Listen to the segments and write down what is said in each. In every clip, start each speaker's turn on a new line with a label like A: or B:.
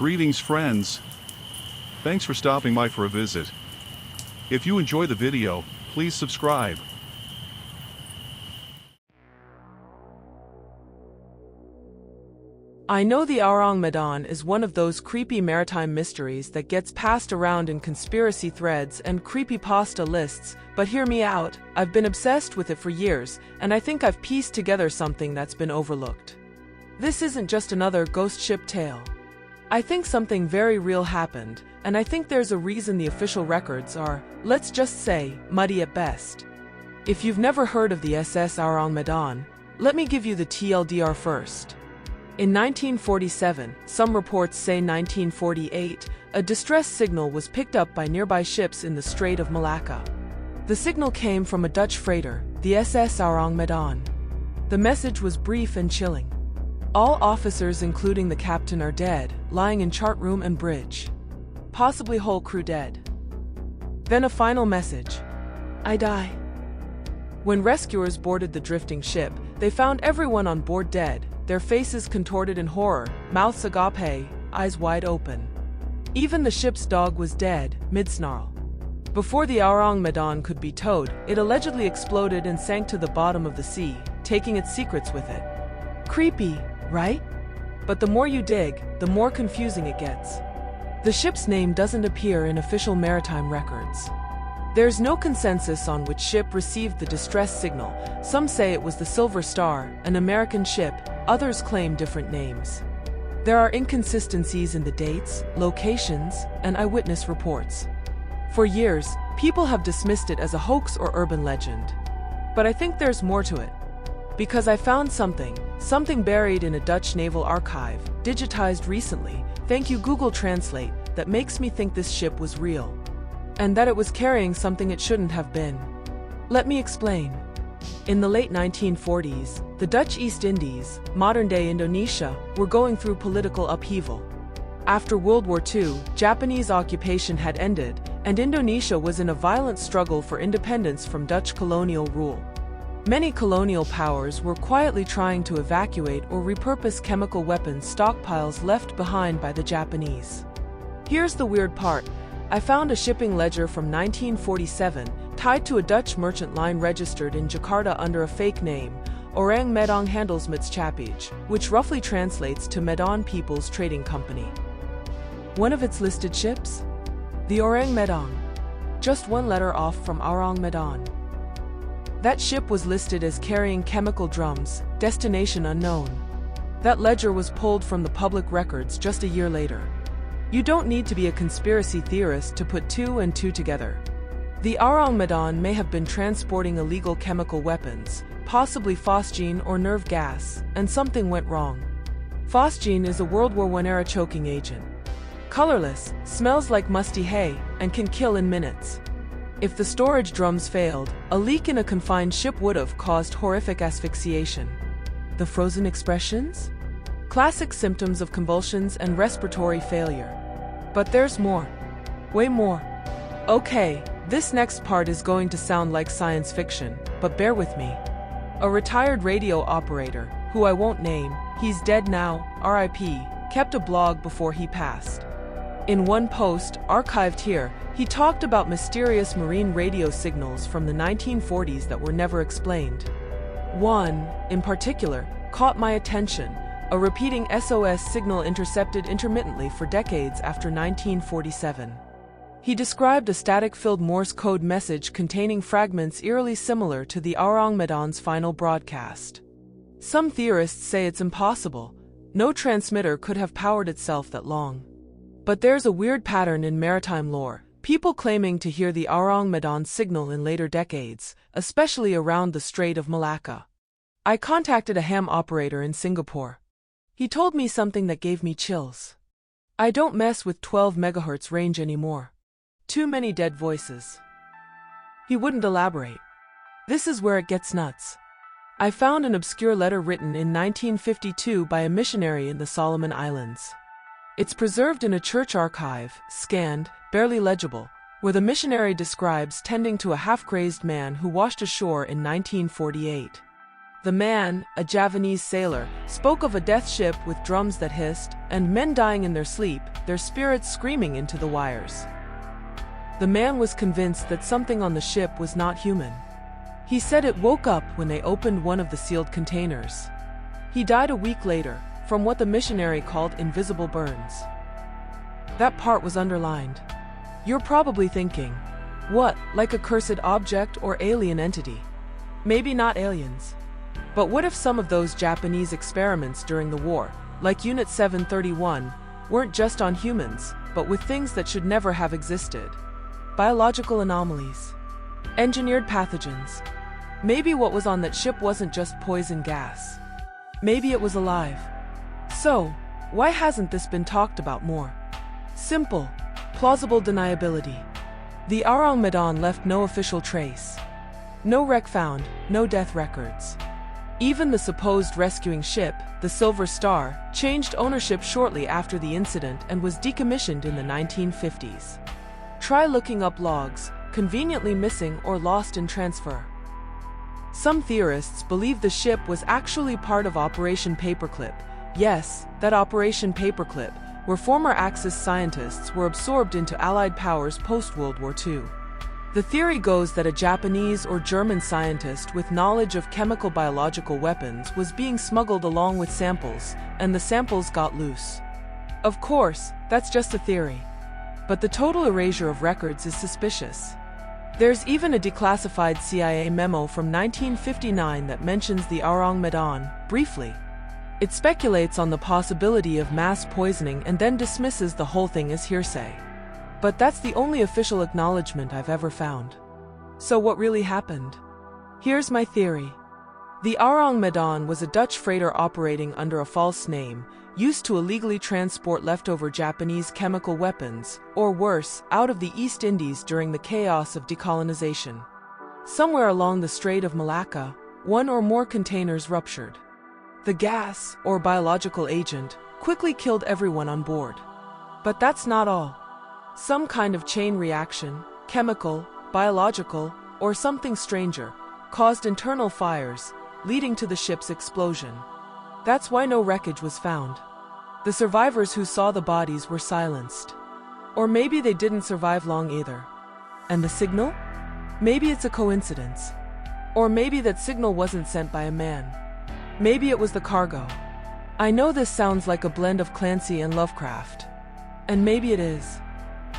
A: Greetings friends. Thanks for stopping by for a visit. If you enjoy the video, please subscribe.
B: I know the Orang Medan is one of those creepy maritime mysteries that gets passed around in conspiracy threads and creepypasta lists, but hear me out, I've been obsessed with it for years, and I think I've pieced together something that's been overlooked. This isn't just another ghost ship tale. I think something very real happened, and I think there's a reason the official records are, let's just say, muddy at best. If you've never heard of the SS Orang Medan, let me give you the TLDR first. In 1947, some reports say 1948, a distress signal was picked up by nearby ships in the Strait of Malacca. The signal came from a Dutch freighter, the SS Orang Medan. The message was brief and chilling. All officers including the captain are dead, lying in chart room and bridge. Possibly whole crew dead. Then a final message. I die. When rescuers boarded the drifting ship, they found everyone on board dead, their faces contorted in horror, mouths agape, eyes wide open. Even the ship's dog was dead, mid-snarl. Before the Orang Medan could be towed, it allegedly exploded and sank to the bottom of the sea, taking its secrets with it. Creepy, right? But the more you dig, the more confusing it gets. The ship's name doesn't appear in official maritime records. There's no consensus on which ship received the distress signal. Some say it was the Silver Star, an American ship, others claim different names. There are inconsistencies in the dates, locations, and eyewitness reports. For years, people have dismissed it as a hoax or urban legend. But I think there's more to it. Because I found something buried in a Dutch naval archive, digitized recently, thank you Google Translate, that makes me think this ship was real. And that it was carrying something it shouldn't have been. Let me explain. In the late 1940s, the Dutch East Indies, modern-day Indonesia, were going through political upheaval. After World War II, Japanese occupation had ended, and Indonesia was in a violent struggle for independence from Dutch colonial rule. Many colonial powers were quietly trying to evacuate or repurpose chemical weapons stockpiles left behind by the Japanese. Here's the weird part. I found a shipping ledger from 1947 tied to a Dutch merchant line registered in Jakarta under a fake name, Orang Medan Handelsmaatschappij, which roughly translates to Medan People's Trading Company. One of its listed ships? The Orang Medan. Just one letter off from Orang Medan. That ship was listed as carrying chemical drums, destination unknown. That ledger was pulled from the public records just a year later. You don't need to be a conspiracy theorist to put two and two together. The Orang Medan may have been transporting illegal chemical weapons, possibly phosgene or nerve gas, and something went wrong. Phosgene is a World War I-era choking agent. Colorless, smells like musty hay, and can kill in minutes. If the storage drums failed, a leak in a confined ship would have caused horrific asphyxiation. The frozen expressions? Classic symptoms of convulsions and respiratory failure. But there's more. Way more. Okay, this next part is going to sound like science fiction, but bear with me. A retired radio operator, who I won't name, he's dead now, RIP, kept a blog before he passed. In one post, archived here, he talked about mysterious marine radio signals from the 1940s that were never explained. One, in particular, caught my attention, a repeating SOS signal intercepted intermittently for decades after 1947. He described a static-filled Morse code message containing fragments eerily similar to the Orang Medan's final broadcast. Some theorists say it's impossible. No transmitter could have powered itself that long. But there's a weird pattern in maritime lore, people claiming to hear the Orang Medan signal in later decades, especially around the Strait of Malacca. I contacted a ham operator in Singapore. He told me something that gave me chills. I don't mess with 12 MHz range anymore. Too many dead voices. He wouldn't elaborate. This is where it gets nuts. I found an obscure letter written in 1952 by a missionary in the Solomon Islands. It's preserved in a church archive, scanned, barely legible, where the missionary describes tending to a half-crazed man who washed ashore in 1948. The man, a Javanese sailor, spoke of a death ship with drums that hissed, and men dying in their sleep, their spirits screaming into the wires. The man was convinced that something on the ship was not human. He said it woke up when they opened one of the sealed containers. He died a week later, from what the missionary called invisible burns. That part was underlined. You're probably thinking, what, like a cursed object or alien entity? Maybe not aliens. But what if some of those Japanese experiments during the war, like Unit 731, weren't just on humans, but with things that should never have existed? Biological anomalies. Engineered pathogens. Maybe what was on that ship wasn't just poison gas. Maybe it was alive. So, why hasn't this been talked about more? Simple, plausible deniability. The Arang Medan left no official trace. No wreck found, no death records. Even the supposed rescuing ship, the Silver Star, changed ownership shortly after the incident and was decommissioned in the 1950s. Try looking up logs, conveniently missing or lost in transfer. Some theorists believe the ship was actually part of Operation Paperclip. Yes, that Operation Paperclip, where former Axis scientists were absorbed into Allied powers post-World War II. The theory goes that a Japanese or German scientist with knowledge of chemical biological weapons was being smuggled along with samples, and the samples got loose. Of course, that's just a theory. But the total erasure of records is suspicious. There's even a declassified CIA memo from 1959 that mentions the Arang Medan, briefly. It speculates on the possibility of mass poisoning and then dismisses the whole thing as hearsay. But that's the only official acknowledgement I've ever found. So what really happened? Here's my theory. The Arang Medan was a Dutch freighter operating under a false name, used to illegally transport leftover Japanese chemical weapons, or worse, out of the East Indies during the chaos of decolonization. Somewhere along the Strait of Malacca, one or more containers ruptured. The gas, or biological agent, quickly killed everyone on board. But that's not all. Some kind of chain reaction, chemical, biological, or something stranger, caused internal fires, leading to the ship's explosion. That's why no wreckage was found. The survivors who saw the bodies were silenced. Or maybe they didn't survive long either. And the signal? Maybe it's a coincidence. Or maybe that signal wasn't sent by a man. Maybe it was the cargo. I know this sounds like a blend of Clancy and Lovecraft. And maybe it is.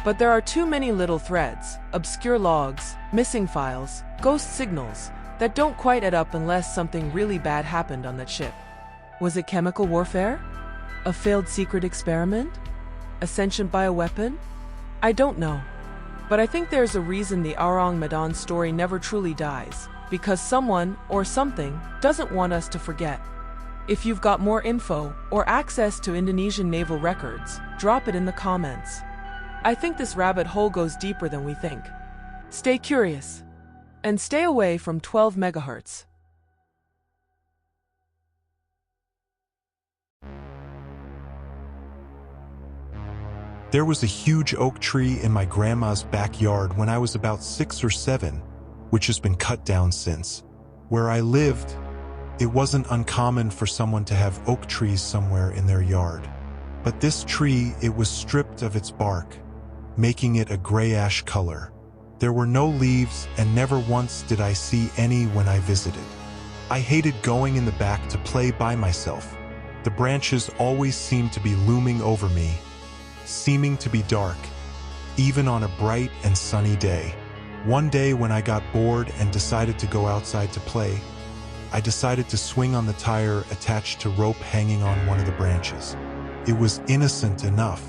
B: But there are too many little threads, obscure logs, missing files, ghost signals, that don't quite add up unless something really bad happened on that ship. Was it chemical warfare? A failed secret experiment? A sentient bioweapon? I don't know. But I think there's a reason the Arang Medan story never truly dies, because someone, or something, doesn't want us to forget. If you've got more info, or access to Indonesian naval records, drop it in the comments. I think this rabbit hole goes deeper than we think. Stay curious. And stay away from 12 megahertz.
C: There was a huge oak tree in my grandma's backyard when I was about 6 or 7, which has been cut down since. Where I lived, it wasn't uncommon for someone to have oak trees somewhere in their yard. But this tree, it was stripped of its bark, making it a grayish color. There were no leaves, and never once did I see any when I visited. I hated going in the back to play by myself. The branches always seemed to be looming over me, seeming to be dark, even on a bright and sunny day. One day when I got bored and decided to go outside to play, I decided to swing on the tire attached to rope hanging on one of the branches. It was innocent enough.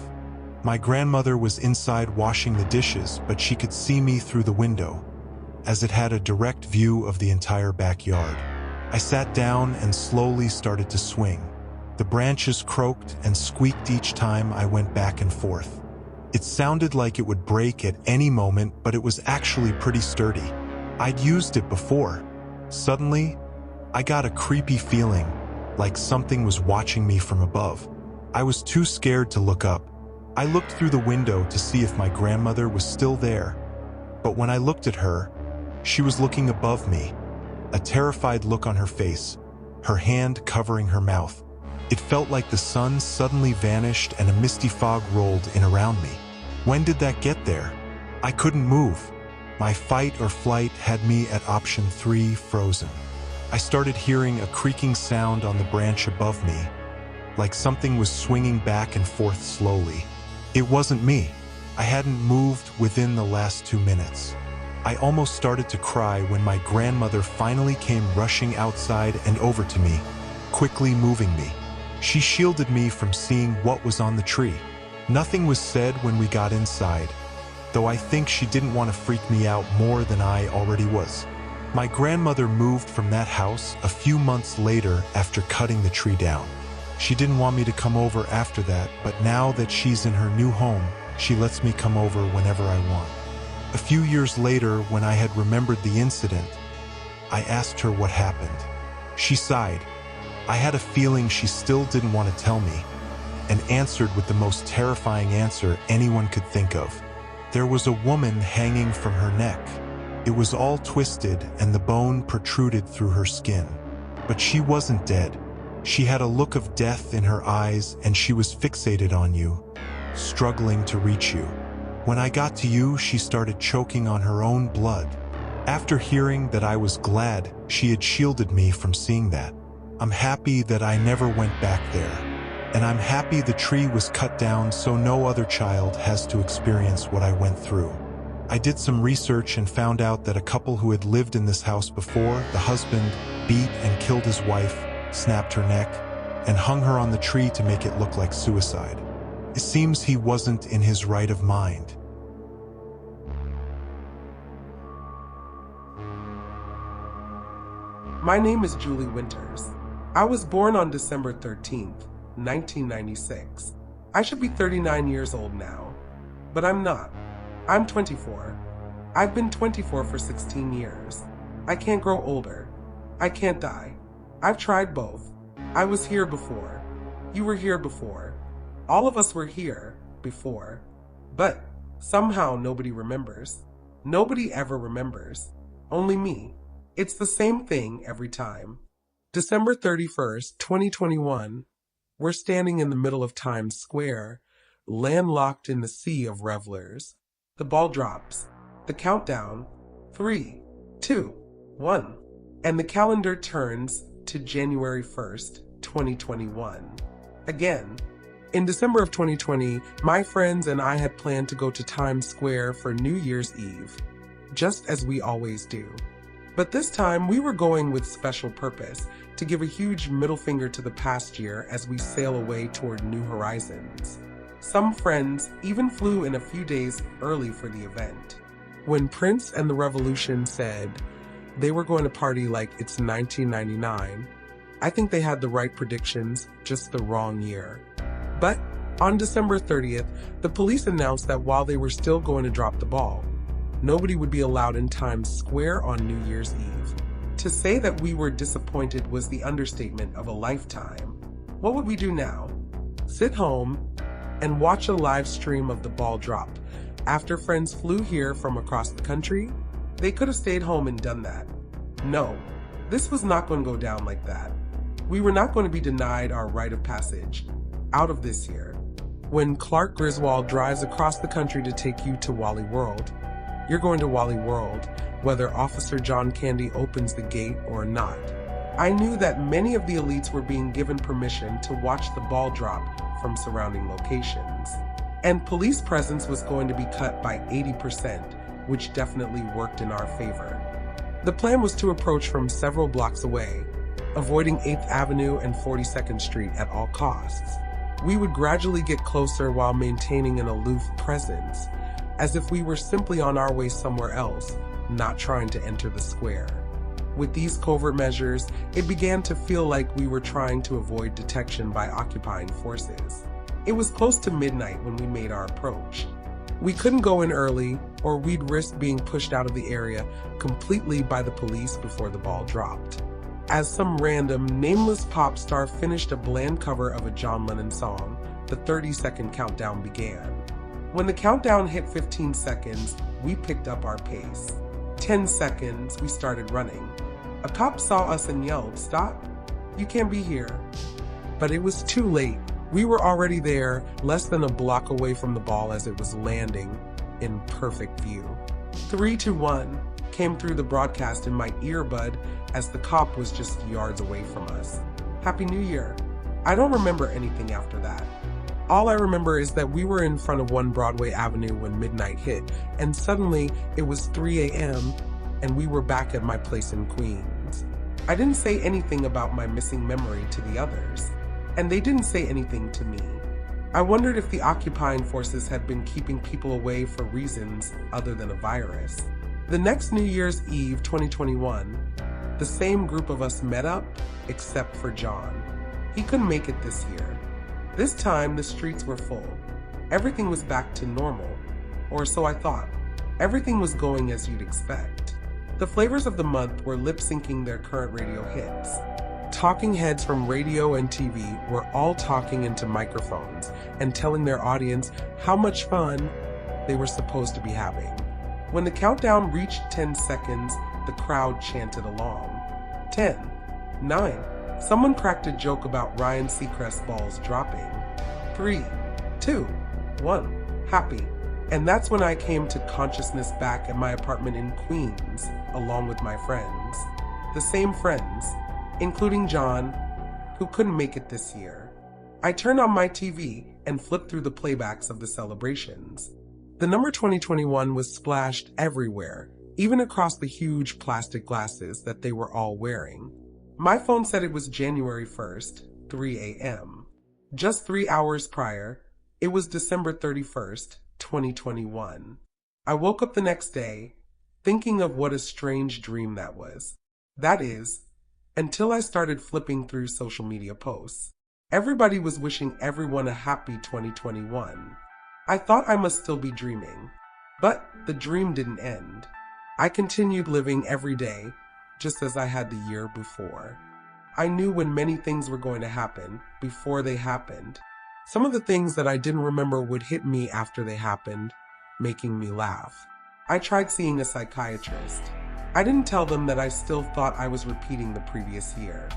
C: My grandmother was inside washing the dishes, but she could see me through the window, as it had a direct view of the entire backyard. I sat down and slowly started to swing. The branches croaked and squeaked each time I went back and forth. It sounded like it would break at any moment, but it was actually pretty sturdy. I'd used it before. Suddenly, I got a creepy feeling, like something was watching me from above. I was too scared to look up. I looked through the window to see if my grandmother was still there, but when I looked at her, she was looking above me, a terrified look on her face, her hand covering her mouth. It felt like the sun suddenly vanished and a misty fog rolled in around me. When did that get there? I couldn't move. My fight or flight had me at option 3, frozen. I started hearing a creaking sound on the branch above me, like something was swinging back and forth slowly. It wasn't me. I hadn't moved within the last 2 minutes. I almost started to cry when my grandmother finally came rushing outside and over to me, quickly moving me. She shielded me from seeing what was on the tree. Nothing was said when we got inside, though I think she didn't want to freak me out more than I already was. My grandmother moved from that house a few months later after cutting the tree down. She didn't want me to come over after that, but now that she's in her new home, she lets me come over whenever I want. A few years later, when I had remembered the incident, I asked her what happened. She sighed. I had a feeling she still didn't want to tell me, and answered with the most terrifying answer anyone could think of. There was a woman hanging from her neck. It was all twisted and the bone protruded through her skin. But she wasn't dead. She had a look of death in her eyes and she was fixated on you, struggling to reach you. When I got to you, she started choking on her own blood. After hearing that, I was glad she had shielded me from seeing that. I'm happy that I never went back there. And I'm happy the tree was cut down so no other child has to experience what I went through. I did some research and found out that a couple who had lived in this house before, the husband beat and killed his wife, snapped her neck, and hung her on the tree to make it look like suicide. It seems he wasn't in his right of mind.
D: My name is Julie Winters. I was born on December 13th, 1996. I should be 39 years old now, but I'm not. I'm 24. I've been 24 for 16 years. I can't grow older. I can't die. I've tried both. I was here before. You were here before. All of us were here before. But somehow nobody remembers. Nobody ever remembers. Only me. It's the same thing every time. December 31st, 2021. We're standing in the middle of Times Square, landlocked in the sea of revelers. The ball drops. The countdown. 3, 2, 1. And the calendar turns to January 1st, 2021. Again. In December of 2020, my friends and I had planned to go to Times Square for New Year's Eve, just as we always do. But this time, we were going with special purpose, to give a huge middle finger to the past year as we sail away toward new horizons. Some friends even flew in a few days early for the event. When Prince and the Revolution said they were going to party like it's 1999, I think they had the right predictions, just the wrong year. But on December 30th, the police announced that while they were still going to drop the ball, nobody would be allowed in Times Square on New Year's Eve. To say that we were disappointed was the understatement of a lifetime. What would we do now? Sit home and watch a live stream of the ball drop. After friends flew here from across the country, they could have stayed home and done that. No, this was not going to go down like that. We were not going to be denied our rite of passage out of this year. When Clark Griswold drives across the country to take you to Wally World, you're going to Wally World, whether Officer John Candy opens the gate or not. I knew that many of the elites were being given permission to watch the ball drop from surrounding locations. And police presence was going to be cut by 80%, which definitely worked in our favor. The plan was to approach from several blocks away, avoiding 8th Avenue and 42nd Street at all costs. We would gradually get closer while maintaining an aloof presence, as if we were simply on our way somewhere else, not trying to enter the square. With these covert measures, it began to feel like we were trying to avoid detection by occupying forces. It was close to midnight when we made our approach. We couldn't go in early, or we'd risk being pushed out of the area completely by the police before the ball dropped. As some random, nameless pop star finished a bland cover of a John Lennon song, the 30-second countdown began. When the countdown hit 15 seconds, we picked up our pace. 10 seconds, we started running. A cop saw us and yelled, "Stop! You can't be here." But it was too late. We were already there, less than a block away from the ball as it was landing in perfect view. 3, 2, 1 came through the broadcast in my earbud as the cop was just yards away from us. Happy New Year. I don't remember anything after that. All I remember is that we were in front of 1 Broadway Avenue when midnight hit, and suddenly it was 3 a.m. and we were back at my place in Queens. I didn't say anything about my missing memory to the others, and they didn't say anything to me. I wondered if the occupying forces had been keeping people away for reasons other than a virus. The next New Year's Eve 2021, the same group of us met up, except for John. He couldn't make it this year. This time, the streets were full. Everything was back to normal, or so I thought. Everything was going as you'd expect. The flavors of the month were lip-syncing their current radio hits. Talking heads from radio and TV were all talking into microphones and telling their audience how much fun they were supposed to be having. When the countdown reached 10 seconds, the crowd chanted along. 10, 9, someone cracked a joke about Ryan Seacrest's balls dropping. 3, 2, 1, happy. And that's when I came to consciousness back at my apartment in Queens, along with my friends. The same friends, including John, who couldn't make it this year. I turned on my TV and flipped through the playbacks of the celebrations. The number 2021 was splashed everywhere, even across the huge plastic glasses that they were all wearing. My phone said it was January 1st, 3 a.m. Just 3 hours prior, it was December 31st, 2021. I woke up the next day, thinking of what a strange dream that was. That is, until I started flipping through social media posts. Everybody was wishing everyone a happy 2021. I thought I must still be dreaming, but the dream didn't end. I continued living every day, just as I had the year before. I knew when many things were going to happen before they happened. Some of the things that I didn't remember would hit me after they happened, making me laugh. I tried seeing a psychiatrist. I didn't tell them that I still thought I was repeating the previous year.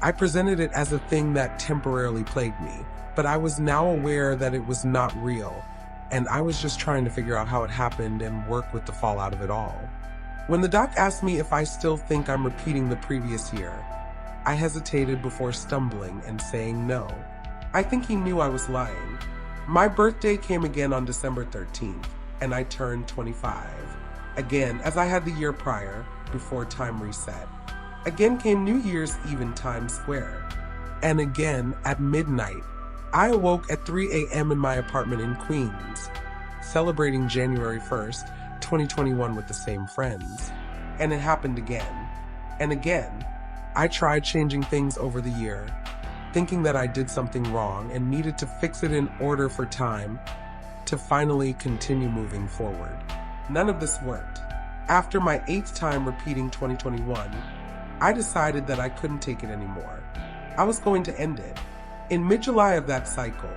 D: I presented it as a thing that temporarily plagued me, but I was now aware that it was not real, and I was just trying to figure out how it happened and work with the fallout of it all. When the doc asked me if I still think I'm repeating the previous year, I hesitated before stumbling and saying no. I think he knew I was lying. My birthday came again on December 13th, and I turned 25. Again, as I had the year prior, before time reset. Again came New Year's Eve in Times Square. And again, at midnight, I awoke at 3 a.m. in my apartment in Queens, celebrating January 1st, 2021 with the same friends. And it happened again. And again, I tried changing things over the year, thinking that I did something wrong and needed to fix it in order for time to finally continue moving forward. None of this worked. After my 8th time repeating 2021, I decided that I couldn't take it anymore. I was going to end it. In mid-July of that cycle,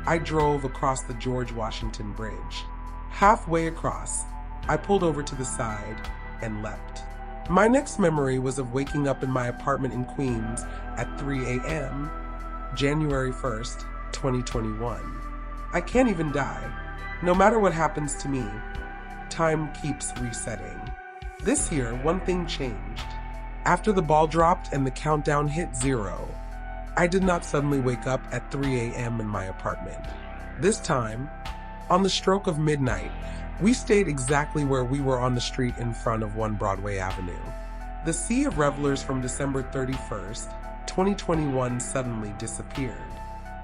D: I drove across the George Washington Bridge. Halfway across, I pulled over to the side and leapt. My next memory was of waking up in my apartment in Queens at 3 a.m., January 1st, 2021. I can't even die. No matter what happens to me, time keeps resetting. This year, one thing changed. After the ball dropped and the countdown hit 0, I did not suddenly wake up at 3 a.m. in my apartment. This time, on the stroke of midnight, we stayed exactly where we were on the street in front of 1 Broadway Avenue. The sea of revelers from December 31st, 2021 suddenly disappeared.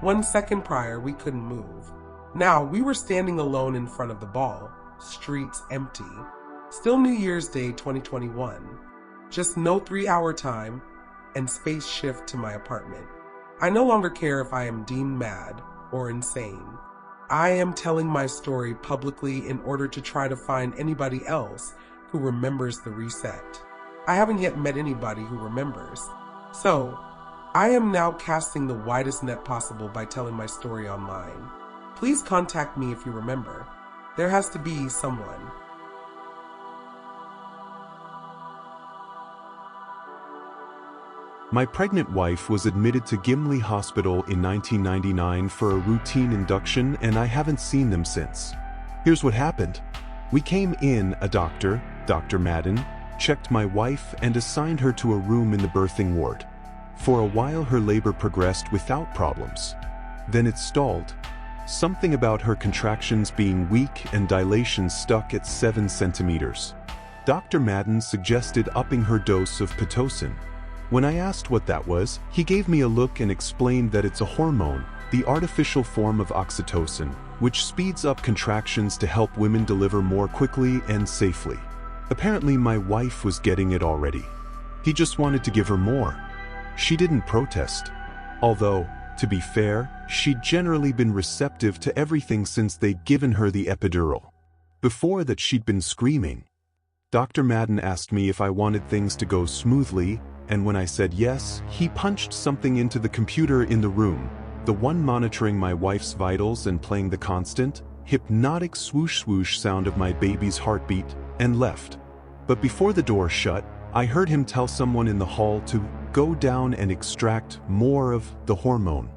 D: 1 second prior, we couldn't move. Now, we were standing alone in front of the ball, streets empty. Still New Year's Day 2021. Just no 3-hour time and space shift to my apartment. I no longer care if I am deemed mad or insane. I am telling my story publicly in order to try to find anybody else who remembers the reset. I haven't yet met anybody who remembers. So, I am now casting the widest net possible by telling my story online. Please contact me if you remember. There has to be someone.
C: My pregnant wife was admitted to Gimli Hospital in 1999 for a routine induction, and I haven't seen them since. Here's what happened. We came in, a doctor, Dr. Madden, checked my wife and assigned her to a room in the birthing ward. For a while her labor progressed without problems. Then it stalled. Something about her contractions being weak and dilation stuck at 7 centimeters. Dr. Madden suggested upping her dose of Pitocin. When I asked what that was, he gave me a look and explained that it's a hormone, the artificial form of oxytocin, which speeds up contractions to help women deliver more quickly and safely. Apparently my wife was getting it already. He just wanted to give her more. She didn't protest. Although, to be fair, she'd generally been receptive to everything since they'd given her the epidural. Before that she'd been screaming. Dr. Madden asked me if I wanted things to go smoothly, and when I said yes, he punched something into the computer in the room, the one monitoring my wife's vitals and playing the constant, hypnotic swoosh-swoosh sound of my baby's heartbeat, and left. But before the door shut, I heard him tell someone in the hall to go down and extract more of the hormone.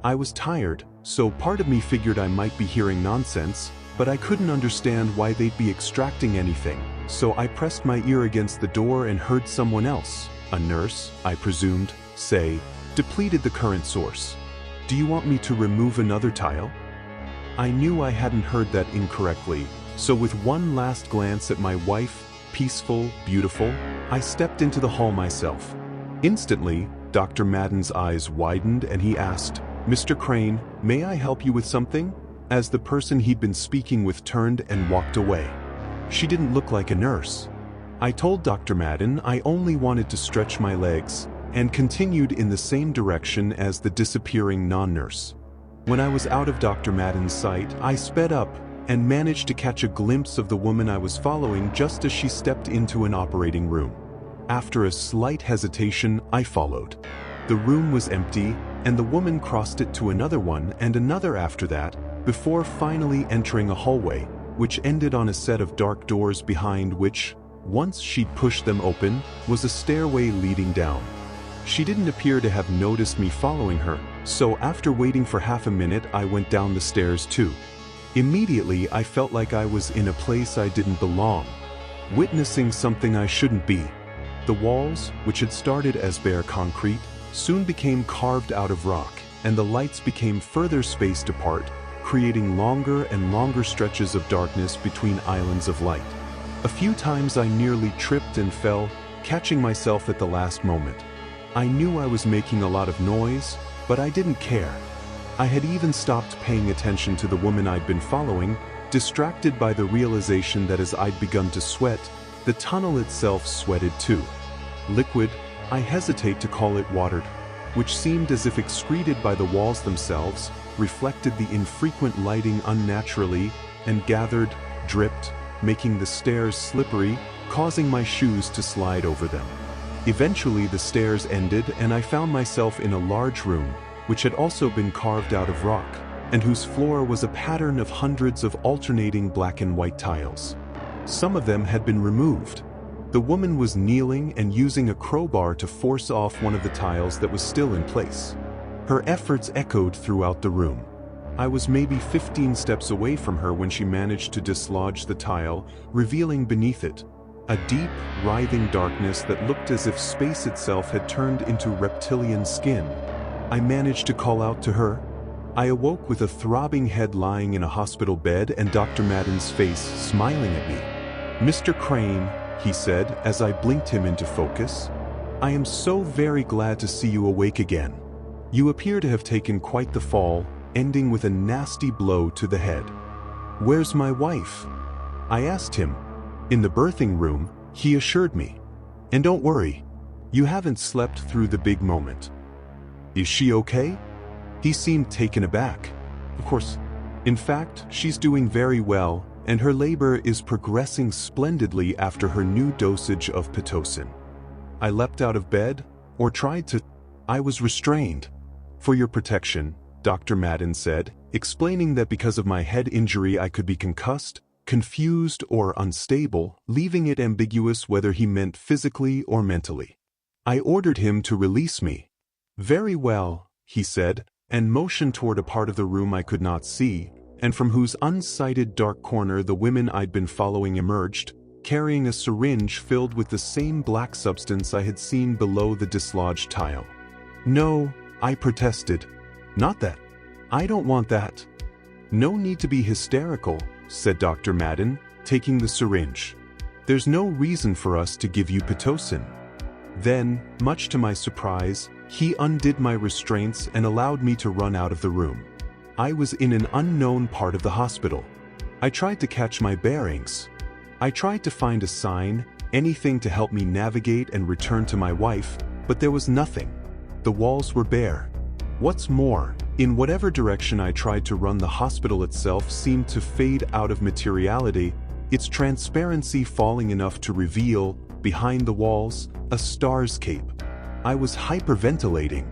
C: I was tired, so part of me figured I might be hearing nonsense, but I couldn't understand why they'd be extracting anything, so I pressed my ear against the door and heard someone else, a nurse, I presumed, say, "Depleted the current source. Do you want me to remove another tile?" I knew I hadn't heard that incorrectly, so with one last glance at my wife, peaceful, beautiful, I stepped into the hall myself. Instantly, Dr. Madden's eyes widened and he asked, "Mr. Crane, may I help you with something?" As the person he'd been speaking with turned and walked away. She didn't look like a nurse. I told Dr. Madden I only wanted to stretch my legs, and continued in the same direction as the disappearing non-nurse. When I was out of Dr. Madden's sight, I sped up and managed to catch a glimpse of the woman I was following just as she stepped into an operating room. After a slight hesitation, I followed. The room was empty, and the woman crossed it to another one and another after that, before finally entering a hallway, which ended on a set of dark doors behind which, once she'd pushed them open, was a stairway leading down. She didn't appear to have noticed me following her, so after waiting for half a minute I went down the stairs too. Immediately I felt like I was in a place I didn't belong, witnessing something I shouldn't be. The walls, which had started as bare concrete, soon became carved out of rock, and the lights became further spaced apart, creating longer and longer stretches of darkness between islands of light. A few times I nearly tripped and fell, catching myself at the last moment. I knew I was making a lot of noise, but I didn't care. I had even stopped paying attention to the woman I'd been following, distracted by the realization that as I'd begun to sweat, the tunnel itself sweated too. Liquid, I hesitate to call it watered, which seemed as if excreted by the walls themselves, reflected the infrequent lighting unnaturally, and gathered, dripped, making the stairs slippery, causing my shoes to slide over them. Eventually the stairs ended and I found myself in a large room, which had also been carved out of rock, and whose floor was a pattern of hundreds of alternating black and white tiles. Some of them had been removed. The woman was kneeling and using a crowbar to force off one of the tiles that was still in place. Her efforts echoed throughout the room. I was maybe 15 steps away from her when she managed to dislodge the tile, revealing beneath it a deep, writhing darkness that looked as if space itself had turned into reptilian skin. I managed to call out to her. I awoke with a throbbing head lying in a hospital bed and Dr. Madden's face smiling at me. "Mr. Crane," he said as I blinked him into focus, "I am so very glad to see you awake again. You appear to have taken quite the fall, ending with a nasty blow to the head." "Where's my wife?" I asked him. "In the birthing room," he assured me. "And don't worry, you haven't slept through the big moment." "Is she okay?" He seemed taken aback. "Of course. In fact, she's doing very well, and her labor is progressing splendidly after her new dosage of Pitocin." I leapt out of bed, or tried to. I was restrained. "For your protection," Dr. Madden said, explaining that because of my head injury I could be concussed, confused, or unstable, leaving it ambiguous whether he meant physically or mentally. I ordered him to release me. "Very well," he said, and motioned toward a part of the room I could not see, and from whose unsighted dark corner the women I'd been following emerged, carrying a syringe filled with the same black substance I had seen below the dislodged tile. "No," I protested. "Not that. I don't want that." "No need to be hysterical," said Dr. Madden, taking the syringe. "There's no reason for us to give you Pitocin." Then, much to my surprise, he undid my restraints and allowed me to run out of the room. I was in an unknown part of the hospital. I tried to catch my bearings. I tried to find a sign, anything to help me navigate and return to my wife, but there was nothing. The walls were bare. What's more, in whatever direction I tried to run, the hospital itself seemed to fade out of materiality, its transparency falling enough to reveal, behind the walls, a star's cape. I was hyperventilating.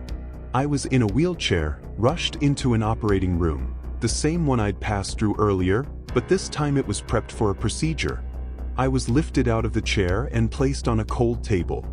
C: I was in a wheelchair, rushed into an operating room, the same one I'd passed through earlier, but this time it was prepped for a procedure. I was lifted out of the chair and placed on a cold table.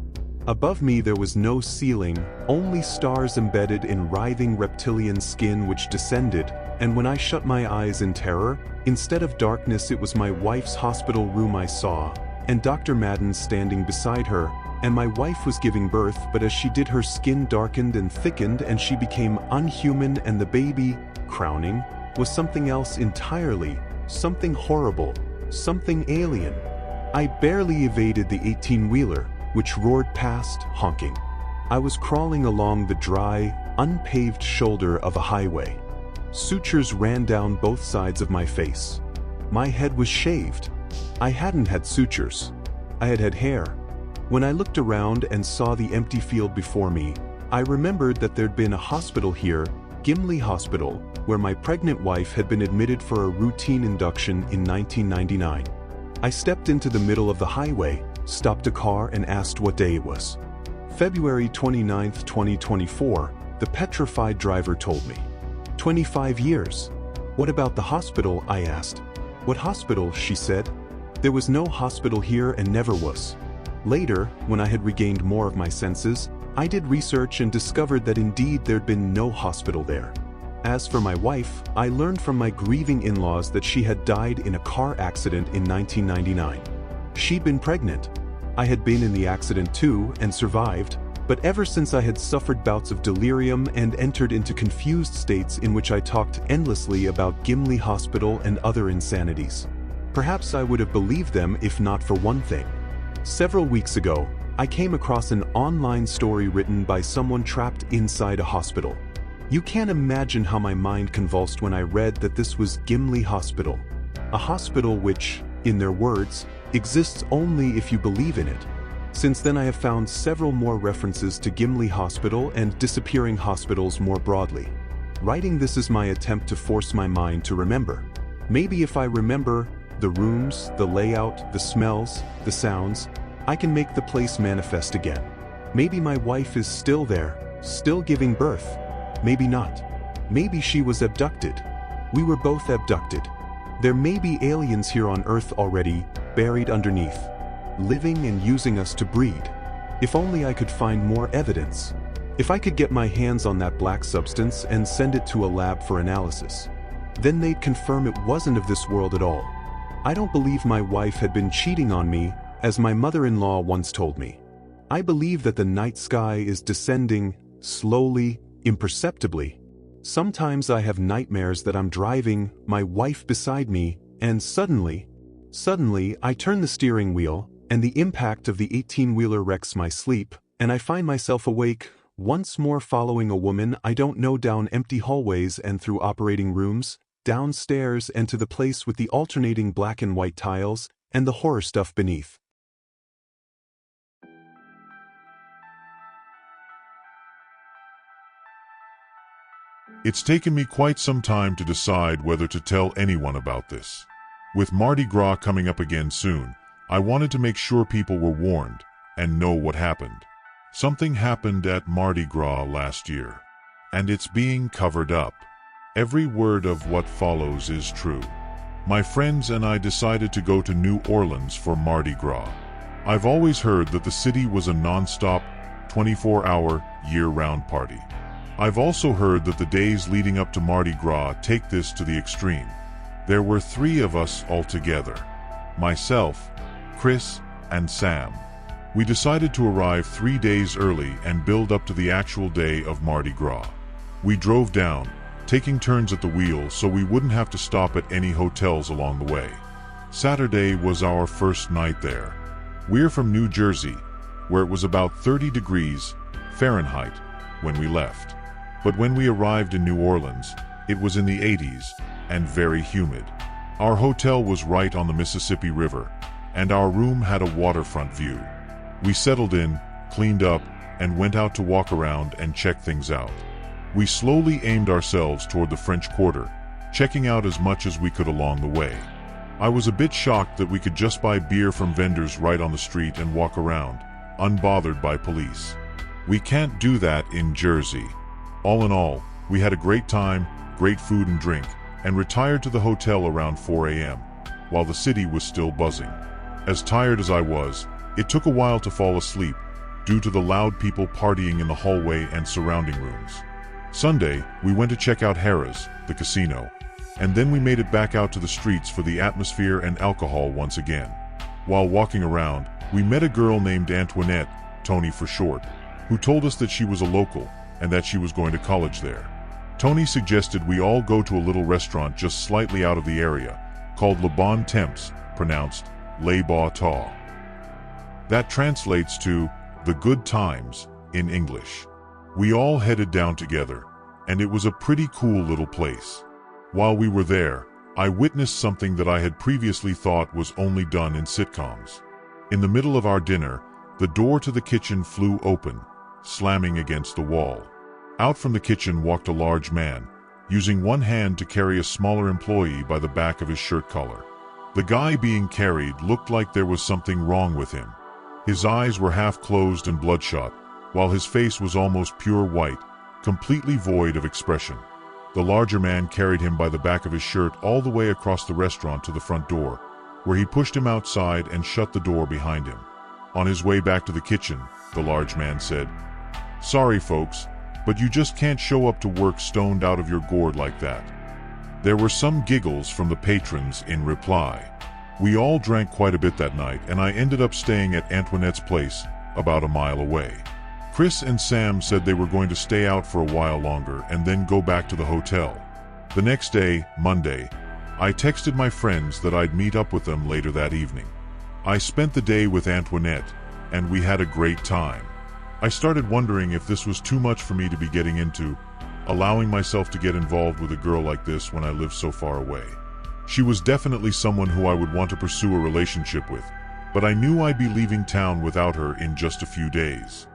C: Above me there was no ceiling, only stars embedded in writhing reptilian skin which descended, and when I shut my eyes in terror, instead of darkness it was my wife's hospital room I saw, and Dr. Madden standing beside her, and my wife was giving birth, but as she did her skin darkened and thickened and she became unhuman, and the baby, crowning, was something else entirely, something horrible, something alien. I barely evaded the 18-wheeler, which roared past, honking. I was crawling along the dry, unpaved shoulder of a highway. Sutures ran down both sides of my face. My head was shaved. I hadn't had sutures. I had had hair. When I looked around and saw the empty field before me, I remembered that there'd been a hospital here, Gimli Hospital, where my pregnant wife had been admitted for a routine induction in 1999. I stepped into the middle of the highway, stopped a car and asked what day it was. February 29, 2024, the petrified driver told me. 25 years. What about the hospital? I asked. What hospital? She said. There was no hospital here and never was. Later, when I had regained more of my senses, I did research and discovered that indeed there'd been no hospital there. As for my wife, I learned from my grieving in-laws that she had died in a car accident in 1999. She'd been pregnant. I had been in the accident too and survived, but ever since I had suffered bouts of delirium and entered into confused states in which I talked endlessly about Gimli Hospital and other insanities. Perhaps I would have believed them if not for one thing. Several weeks ago, I came across an online story written by someone trapped inside a hospital. You can't imagine how my mind convulsed when I read that this was Gimli Hospital, a hospital which, in their words, exists only if you believe in it. Since then I have found several more references to Gimli Hospital and disappearing hospitals more broadly. Writing this is my attempt to force my mind to remember. Maybe if I remember the rooms, the layout, the smells, the sounds, I can make the place manifest again. Maybe my wife is still there, still giving birth. Maybe not. Maybe she was abducted. We were both abducted. There may be aliens here on Earth already, buried underneath, living and using us to breed. If only I could find more evidence. If I could get my hands on that black substance and send it to a lab for analysis. Then they'd confirm it wasn't of this world at all. I don't believe my wife had been cheating on me, as my mother-in-law once told me. I believe that the night sky is descending, slowly, imperceptibly. Sometimes I have nightmares that I'm driving, my wife beside me, and suddenly I turn the steering wheel, and the impact of the 18-wheeler wrecks my sleep, and I find myself awake, once more following a woman I don't know down empty hallways and through operating rooms, downstairs and to the place with the alternating black and white tiles, and the horror stuff beneath.
E: It's taken me quite some time to decide whether to tell anyone about this. With Mardi Gras coming up again soon, I wanted to make sure people were warned and know what happened. Something happened at Mardi Gras last year, and it's being covered up. Every word of what follows is true. My friends and I decided to go to New Orleans for Mardi Gras. I've always heard that the city was a non-stop, 24-hour, year-round party. I've also heard that the days leading up to Mardi Gras take this to the extreme. There were 3 of us altogether. Myself, Chris, and Sam. We decided to arrive 3 days early and build up to the actual day of Mardi Gras. We drove down, taking turns at the wheel so we wouldn't have to stop at any hotels along the way. Saturday was our first night there. We're from New Jersey, where it was about 30 degrees Fahrenheit when we left. But when we arrived in New Orleans, it was in the 80s and very humid. Our hotel was right on the Mississippi River, and our room had a waterfront view. We settled in, cleaned up, and went out to walk around and check things out. We slowly aimed ourselves toward the French Quarter, checking out as much as we could along the way. I was a bit shocked that we could just buy beer from vendors right on the street and walk around, unbothered by police. We can't do that in Jersey. All in all, we had a great time, great food and drink, and retired to the hotel around 4 a.m., while the city was still buzzing. As tired as I was, it took a while to fall asleep, due to the loud people partying in the hallway and surrounding rooms. Sunday, we went to check out Harrah's, the casino, and then we made it back out to the streets for the atmosphere and alcohol once again. While walking around, we met a girl named Antoinette, Tony for short, who told us that she was a local, and that she was going to college there. Tony suggested we all go to a little restaurant just slightly out of the area, called Le Bon Temps, pronounced Les Beaux Temps. That translates to the good times in English. We all headed down together, and it was a pretty cool little place. While we were there, I witnessed something that I had previously thought was only done in sitcoms. In the middle of our dinner, the door to the kitchen flew open, slamming against the wall. Out from the kitchen walked a large man, using one hand to carry a smaller employee by the back of his shirt collar. The guy being carried looked like there was something wrong with him. His eyes were half closed and bloodshot, while his face was almost pure white, completely void of expression. The larger man carried him by the back of his shirt all the way across the restaurant to the front door, where he pushed him outside and shut the door behind him. On his way back to the kitchen, the large man said, "Sorry folks, but you just can't show up to work stoned out of your gourd like that." There were some giggles from the patrons in reply. We all drank quite a bit that night, and I ended up staying at Antoinette's place, about a mile away. Chris and Sam said they were going to stay out for a while longer and then go back to the hotel. The next day, Monday, I texted my friends that I'd meet up with them later that evening. I spent the day with Antoinette, and we had a great time. I started wondering if this was too much for me to be getting into, allowing myself to get involved with a girl like this when I lived so far away. She was definitely someone who I would want to pursue a relationship with, but I knew I'd be leaving town without her in just a few days.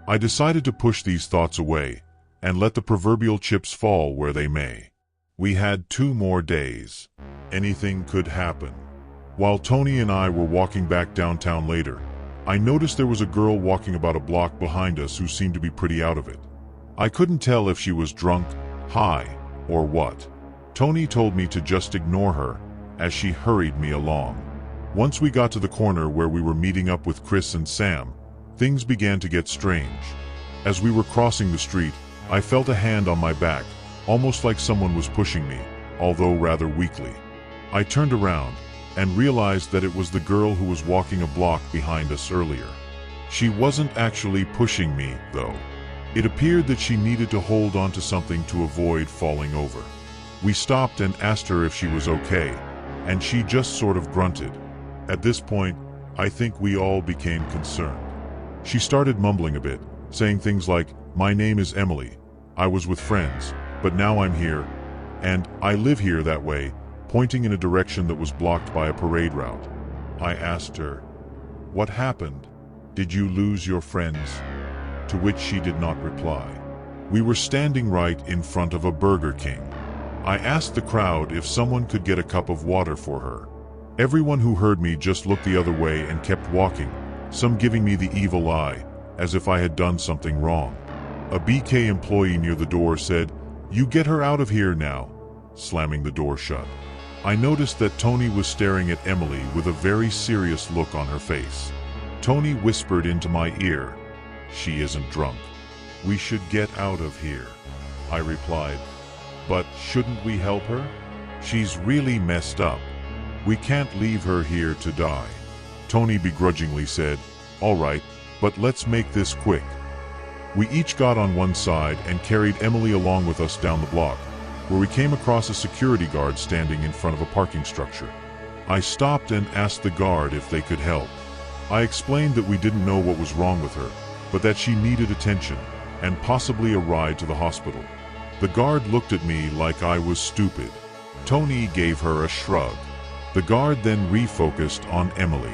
E: I decided to push these thoughts away, and let the proverbial chips fall where they may. We had 2 more days. Anything could happen. While Tony and I were walking back downtown later, I noticed there was a girl walking about a block behind us who seemed to be pretty out of it. I couldn't tell if she was drunk, high, or what. Tony told me to just ignore her, as she hurried me along. Once we got to the corner where we were meeting up with Chris and Sam, things began to get strange. As we were crossing the street, I felt a hand on my back, almost like someone was pushing me, although rather weakly. I turned around, and realized that it was the girl who was walking a block behind us earlier. She wasn't actually pushing me, though. It appeared that she needed to hold on to something to avoid falling over. We stopped and asked her if she was okay, and she just sort of grunted. At this point, I think we all became concerned. She started mumbling a bit, saying things like, "My name is Emily. I was with friends, but now I'm here, and I live here that way," pointing in a direction that was blocked by a parade route. I asked her, "What happened? Did you lose your friends?" To which she did not reply. We were standing right in front of a Burger King. I asked the crowd if someone could get a cup of water for her. Everyone who heard me just looked the other way and kept walking, some giving me the evil eye, as if I had done something wrong. A BK employee near the door said, "You get her out of here now," slamming the door shut. I noticed that Tony was staring at Emily with a very serious look on her face. Tony whispered into my ear, She isn't drunk. We should get out of here, I replied. But shouldn't we help her? She's really messed up. We can't leave her here to die. Tony begrudgingly said, all right, but let's make this quick. We each got on one side and carried Emily along with us down the block, where we came across a security guard standing in front of a parking structure. I stopped and asked the guard if they could help. I explained that we didn't know what was wrong with her, but that she needed attention and possibly a ride to the hospital. The guard looked at me like I was stupid. Tony gave her a shrug. The guard then refocused on Emily.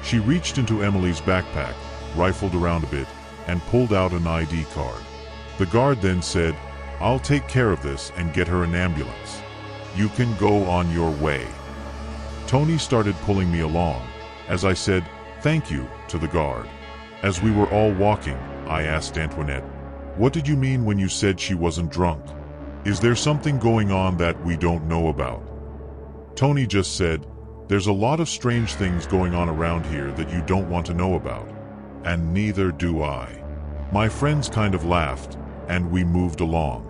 E: She reached into Emily's backpack, rifled around a bit, and pulled out an ID card. The guard then said, I'll take care of this and get her an ambulance. You can go on your way. Tony started pulling me along, as I said, thank you, to the guard. As we were all walking, I asked Antoinette, what did you mean when you said she wasn't drunk? Is there something going on that we don't know about? Tony just said, there's a lot of strange things going on around here that you don't want to know about. And neither do I. My friends kind of laughed, and we moved along.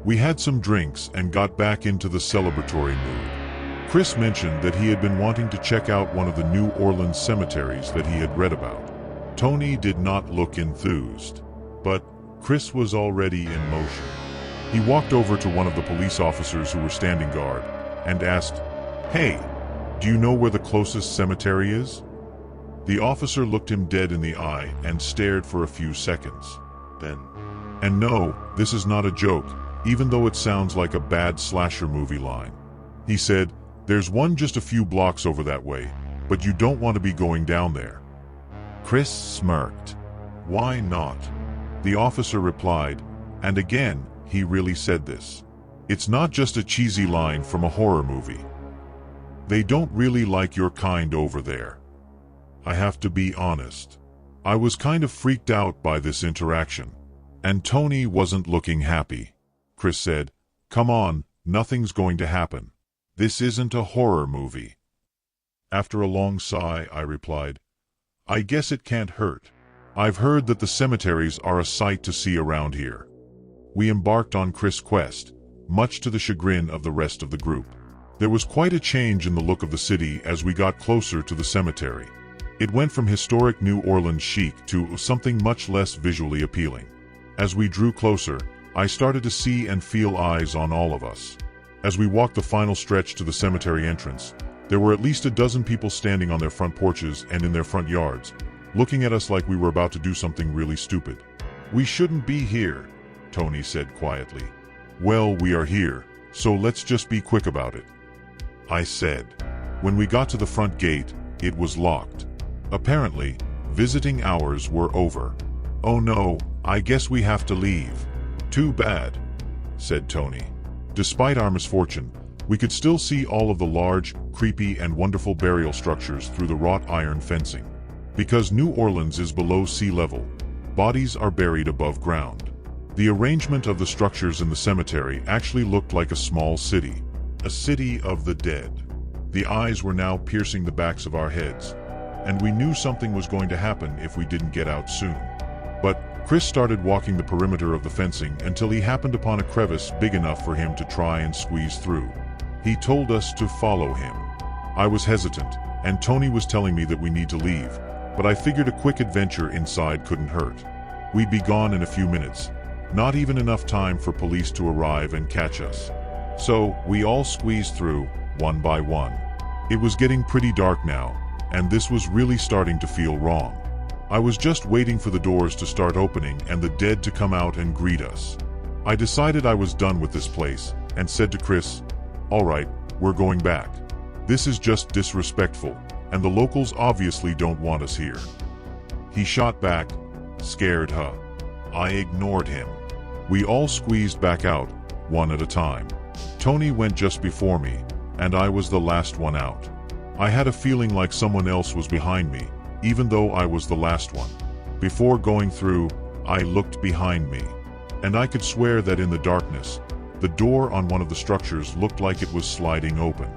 E: We had some drinks and got back into the celebratory mood. Chris mentioned that he had been wanting to check out one of the New Orleans cemeteries that he had read about. Tony did not look enthused, but Chris was already in motion. He walked over to one of the police officers who were standing guard and asked, hey, do you know where the closest cemetery is? The officer looked him dead in the eye and stared for a few seconds. Then, and no, this is not a joke, even though it sounds like a bad slasher movie line. He said, there's one just a few blocks over that way, but you don't want to be going down there. Chris smirked. Why not? The officer replied, and again, he really said this. It's not just a cheesy line from a horror movie. They don't really like your kind over there. I have to be honest. I was kind of freaked out by this interaction. And Tony wasn't looking happy. Chris said, come on, nothing's going to happen. This isn't a horror movie. After a long sigh, I replied, I guess it can't hurt. I've heard that the cemeteries are a sight to see around here. We embarked on Chris' quest, much to the chagrin of the rest of the group. There was quite a change in the look of the city as we got closer to the cemetery. It went from historic New Orleans chic to something much less visually appealing. As we drew closer, I started to see and feel eyes on all of us. As we walked the final stretch to the cemetery entrance, there were at least a dozen people standing on their front porches and in their front yards, looking at us like we were about to do something really stupid. We shouldn't be here, Tony said quietly. Well, we are here, so let's just be quick about it, I said. When we got to the front gate, it was locked. Apparently, visiting hours were over. Oh no, I guess we have to leave. Too bad, said Tony. Despite our misfortune, we could still see all of the large, creepy, and wonderful burial structures through the wrought iron fencing. Because New Orleans is below sea level, bodies are buried above ground. The arrangement of the structures in the cemetery actually looked like a small city. A city of the dead. The eyes were now piercing the backs of our heads, and we knew something was going to happen if we didn't get out soon. But Chris started walking the perimeter of the fencing until he happened upon a crevice big enough for him to try and squeeze through. He told us to follow him. I was hesitant, and Tony was telling me that we need to leave, but I figured a quick adventure inside couldn't hurt. We'd be gone in a few minutes, not even enough time for police to arrive and catch us. So, we all squeezed through, one by one. It was getting pretty dark now, and this was really starting to feel wrong. I was just waiting for the doors to start opening and the dead to come out and greet us. I decided I was done with this place, and said to Chris, all right, we're going back. This is just disrespectful, and the locals obviously don't want us here. He shot back, scared, huh? I ignored him. We all squeezed back out, one at a time. Tony went just before me, and I was the last one out. I had a feeling like someone else was behind me, even though I was the last one. Before going through, I looked behind me, and I could swear that in the darkness, the door on one of the structures looked like it was sliding open.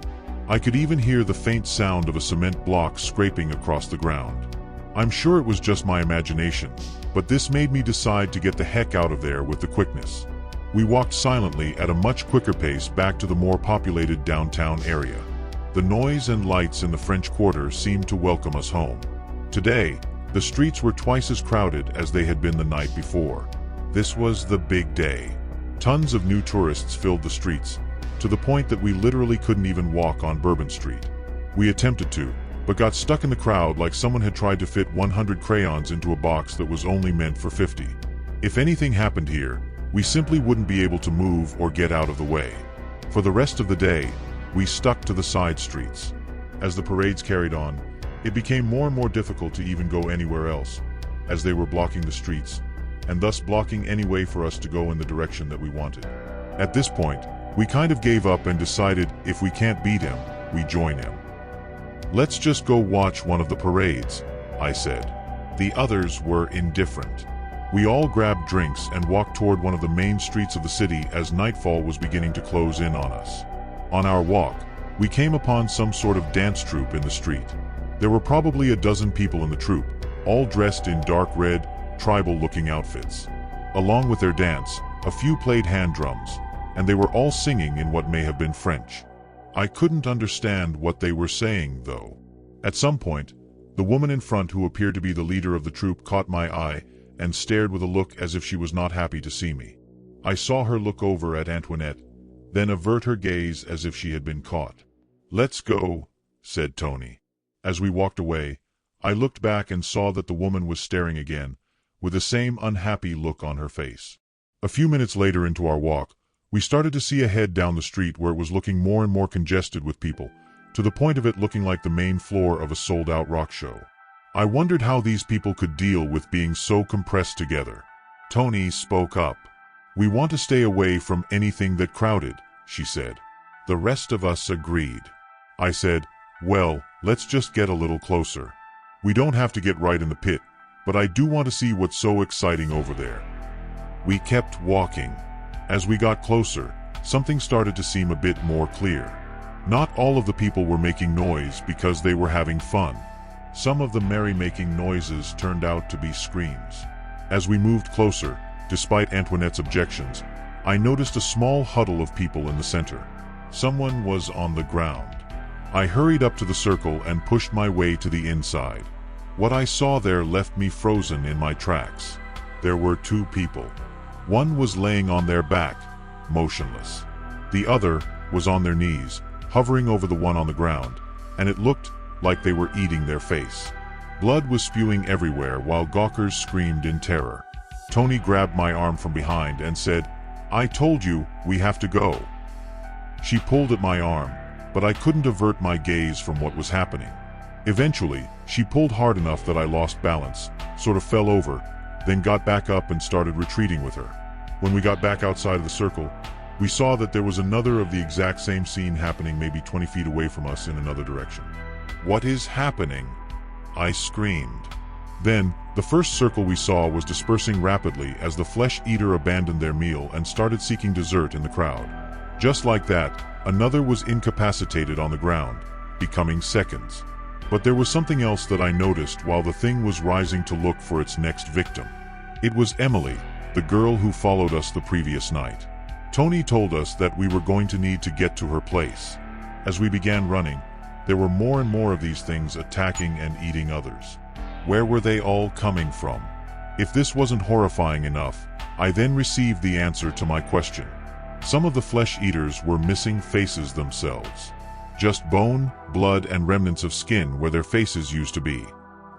E: I could even hear the faint sound of a cement block scraping across the ground. I'm sure it was just my imagination, but this made me decide to get the heck out of there with the quickness. We walked silently at a much quicker pace back to the more populated downtown area. The noise and lights in the French Quarter seemed to welcome us home. Today, the streets were twice as crowded as they had been the night before. This was the big day. Tons of new tourists filled the streets, to the point that we literally couldn't even walk on Bourbon Street. We attempted to, but got stuck in the crowd like someone had tried to fit 100 crayons into a box that was only meant for 50. If anything happened here, we simply wouldn't be able to move or get out of the way. For the rest of the day, we stuck to the side streets. As the parades carried on, it became more and more difficult to even go anywhere else, as they were blocking the streets, and thus blocking any way for us to go in the direction that we wanted. At this point, we kind of gave up and decided if we can't beat him, we join him. "Let's just go watch one of the parades," I said. The others were indifferent. We all grabbed drinks and walked toward one of the main streets of the city as nightfall was beginning to close in on us. On our walk, we came upon some sort of dance troupe in the street. There were probably a dozen people in the troupe, all dressed in dark red, tribal-looking outfits. Along with their dance, a few played hand drums, and they were all singing in what may have been French. I couldn't understand what they were saying, though. At some point, the woman in front who appeared to be the leader of the troupe caught my eye and stared with a look as if she was not happy to see me. I saw her look over at Antoinette, then avert her gaze as if she had been caught. "Let's go," said Tony. As we walked away, I looked back and saw that the woman was staring again, with the same unhappy look on her face. A few minutes later into our walk, we started to see ahead down the street where it was looking more and more congested with people, to the point of it looking like the main floor of a sold-out rock show. I wondered how these people could deal with being so compressed together. Tony spoke up. "We want to stay away from anything that crowded," she said. The rest of us agreed. I said, "Well, let's just get a little closer. We don't have to get right in the pit, but I do want to see what's so exciting over there." We kept walking. As we got closer, something started to seem a bit more clear. Not all of the people were making noise because they were having fun. Some of the merry-making noises turned out to be screams. As we moved closer, despite Antoinette's objections, I noticed a small huddle of people in the center. Someone was on the ground. I hurried up to the circle and pushed my way to the inside. What I saw there left me frozen in my tracks. There were two people. One was laying on their back, motionless. The other was on their knees, hovering over the one on the ground, and it looked like they were eating their face. Blood was spewing everywhere while gawkers screamed in terror. Tony grabbed my arm from behind and said, "I told you, we have to go." She pulled at my arm, but I couldn't avert my gaze from what was happening. Eventually, she pulled hard enough that I lost balance, sort of fell over, then got back up and started retreating with her. When we got back outside of the circle, we saw that there was another of the exact same scene happening maybe 20 feet away from us in another direction. "What is happening?" I screamed. Then, the first circle we saw was dispersing rapidly as the flesh eater abandoned their meal and started seeking dessert in the crowd. Just like that, another was incapacitated on the ground, becoming seconds. But there was something else that I noticed while the thing was rising to look for its next victim. It was Emily, the girl who followed us the previous night. Tony told us that we were going to need to get to her place. As we began running, there were more and more of these things attacking and eating others. Where were they all coming from? If this wasn't horrifying enough, I then received the answer to my question. Some of the flesh eaters were missing faces themselves. Just bone, blood, and remnants of skin where their faces used to be.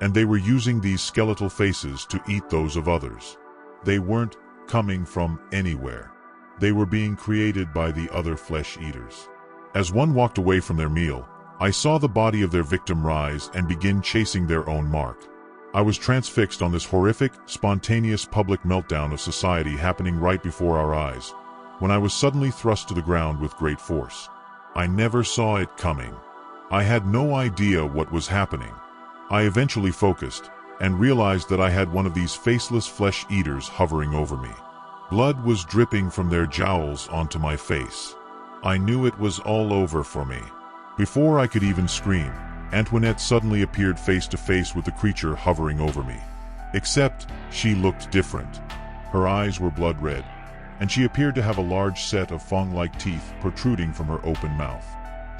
E: And they were using these skeletal faces to eat those of others. They weren't coming from anywhere. They were being created by the other flesh eaters. As one walked away from their meal, I saw the body of their victim rise and begin chasing their own mark. I was transfixed on this horrific, spontaneous public meltdown of society happening right before our eyes, when I was suddenly thrust to the ground with great force. I never saw it coming. I had no idea what was happening. I eventually focused, and realized that I had one of these faceless flesh eaters hovering over me. Blood was dripping from their jowls onto my face. I knew it was all over for me. Before I could even scream, Antoinette suddenly appeared face to face with the creature hovering over me. Except, she looked different. Her eyes were blood red, and she appeared to have a large set of fang-like teeth protruding from her open mouth.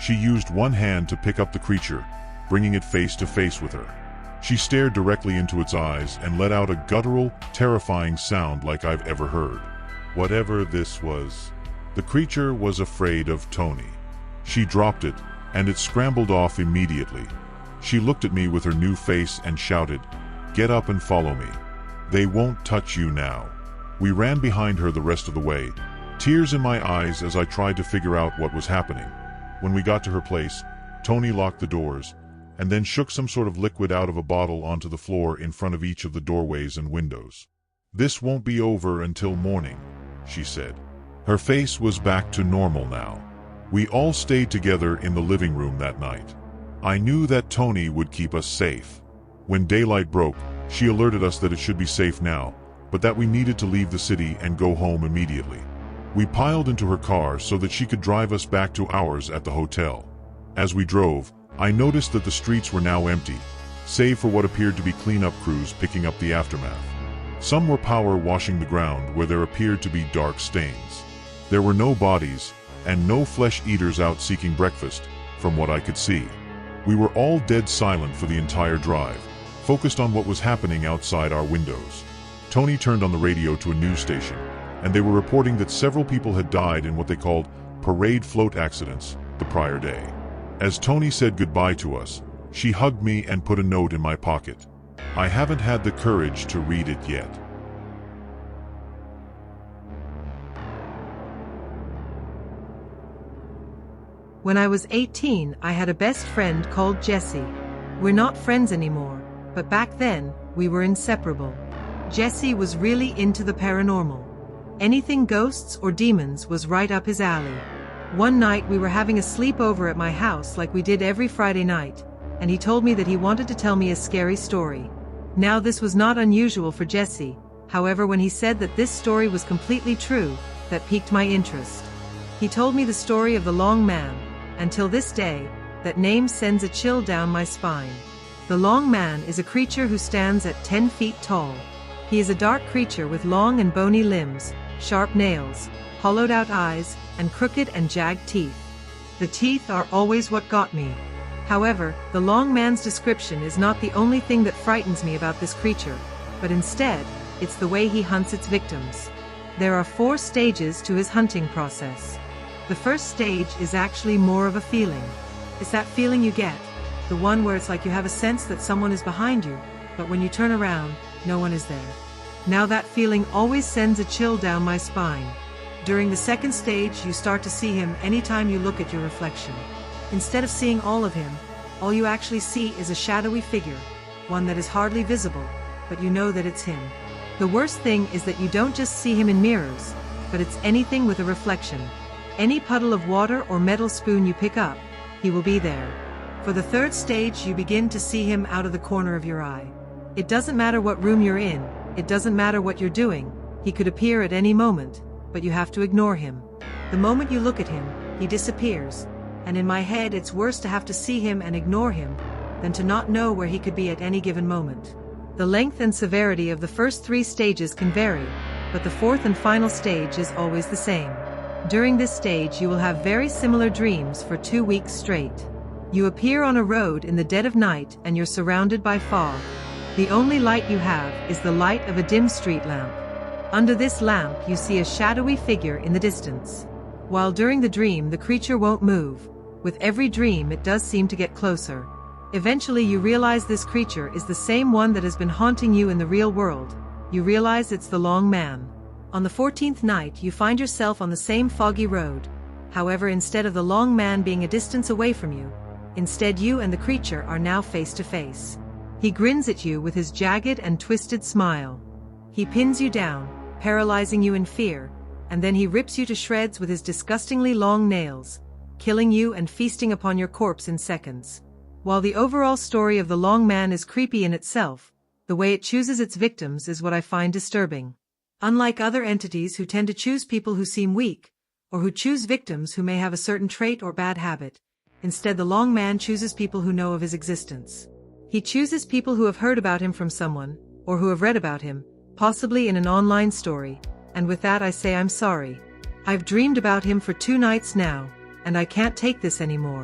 E: She used one hand to pick up the creature, bringing it face to face with her. She stared directly into its eyes and let out a guttural, terrifying sound like I've ever heard. Whatever this was, the creature was afraid of Tony. She dropped it, and it scrambled off immediately. She looked at me with her new face and shouted, "Get up and follow me. They won't touch you now." We ran behind her the rest of the way, tears in my eyes as I tried to figure out what was happening. When we got to her place, Tony locked the doors, and then shook some sort of liquid out of a bottle onto the floor in front of each of the doorways and windows. "This won't be over until morning," she said. Her face was back to normal now. We all stayed together in the living room that night. I knew that Tony would keep us safe. When daylight broke, she alerted us that it should be safe now, but that we needed to leave the city and go home immediately. We piled into her car so that she could drive us back to ours at the hotel. As we drove, I noticed that the streets were now empty, save for what appeared to be cleanup crews picking up the aftermath. Some were power washing the ground where there appeared to be dark stains. There were no bodies, and no flesh-eaters out seeking breakfast, from what I could see. We were all dead silent for the entire drive, focused on what was happening outside our windows. Tony turned on the radio to a news station, and they were reporting that several people had died in what they called parade float accidents the prior day. As Tony said goodbye to us, she hugged me and put a note in my pocket. I haven't had the courage to read it yet.
F: When I was 18, I had a best friend called Jessie. We're not friends anymore, but back then, we were inseparable. Jessie was really into the paranormal. Anything ghosts or demons was right up his alley. One night we were having a sleepover at my house like we did every Friday night, and he told me that he wanted to tell me a scary story. Now this was not unusual for Jessie, however when he said that this story was completely true, that piqued my interest. He told me the story of the Long Man, and till this day, that name sends a chill down my spine. The Long Man is a creature who stands at 10 feet tall. He is a dark creature with long and bony limbs, sharp nails, hollowed-out eyes, and crooked and jagged teeth. The teeth are always what got me. However, the Long Man's description is not the only thing that frightens me about this creature, but instead, it's the way he hunts its victims. There are 4 stages to his hunting process. The first stage is actually more of a feeling. It's that feeling you get, the one where it's like you have a sense that someone is behind you, but when you turn around, no one is there. Now that feeling always sends a chill down my spine. During the second stage, you start to see him anytime you look at your reflection. Instead of seeing all of him, all you actually see is a shadowy figure, one that is hardly visible, but you know that it's him. The worst thing is that you don't just see him in mirrors, but it's anything with a reflection. Any puddle of water or metal spoon you pick up, he will be there. For the third stage, you begin to see him out of the corner of your eye. It doesn't matter what room you're in, it doesn't matter what you're doing, he could appear at any moment, but you have to ignore him. The moment you look at him, he disappears, and in my head it's worse to have to see him and ignore him, than to not know where he could be at any given moment. The length and severity of the first 3 stages can vary, but the 4th and final stage is always the same. During this stage you will have very similar dreams for 2 weeks straight. You appear on a road in the dead of night and you're surrounded by fog. The only light you have is the light of a dim street lamp. Under this lamp you see a shadowy figure in the distance. While during the dream the creature won't move, with every dream it does seem to get closer. Eventually you realize this creature is the same one that has been haunting you in the real world. You realize it's the Long Man. On the 14th night you find yourself on the same foggy road. However, instead of the Long Man being a distance away from you, instead you and the creature are now face to face. He grins at you with his jagged and twisted smile. He pins you down, paralyzing you in fear, and then he rips you to shreds with his disgustingly long nails, killing you and feasting upon your corpse in seconds. While the overall story of the Long Man is creepy in itself, the way it chooses its victims is what I find disturbing. Unlike other entities who tend to choose people who seem weak, or who choose victims who may have a certain trait or bad habit, Instead, the long man chooses people who know of his existence. He chooses people who have heard about him from someone, or who have read about him, possibly in an online story, and with that I say I'm sorry. I've dreamed about him for 2 nights now, and I can't take this anymore.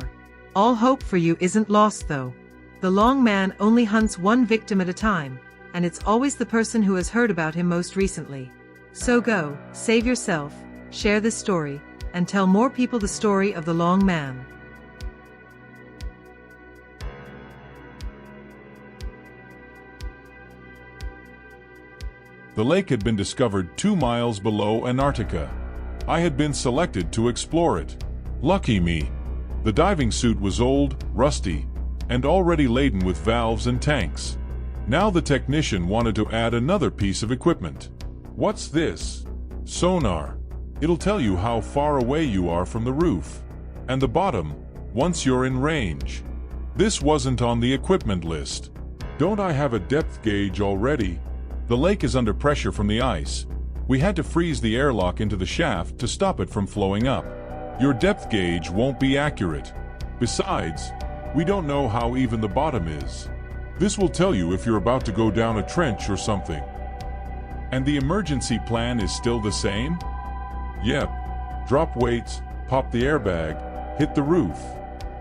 F: All hope for you isn't lost though. The long man only hunts one victim at a time, and it's always the person who has heard about him most recently. So go, save yourself, share this story, and tell more people the story of the long man.
E: The lake had been discovered 2 miles below Antarctica. I had been selected to explore it. Lucky me. The diving suit was old, rusty, and already laden with valves and tanks. Now the technician wanted to add another piece of equipment. What's this? Sonar. It'll tell you how far away you are from the roof. And the bottom, once you're in range. This wasn't on the equipment list. Don't I have a depth gauge already? The lake is under pressure from the ice. We had to freeze the airlock into the shaft to stop it from flowing up. Your depth gauge won't be accurate. Besides, we don't know how even the bottom is. This will tell you if you're about to go down a trench or something. And the emergency plan is still the same? Yep. Drop weights, pop the airbag, hit the roof.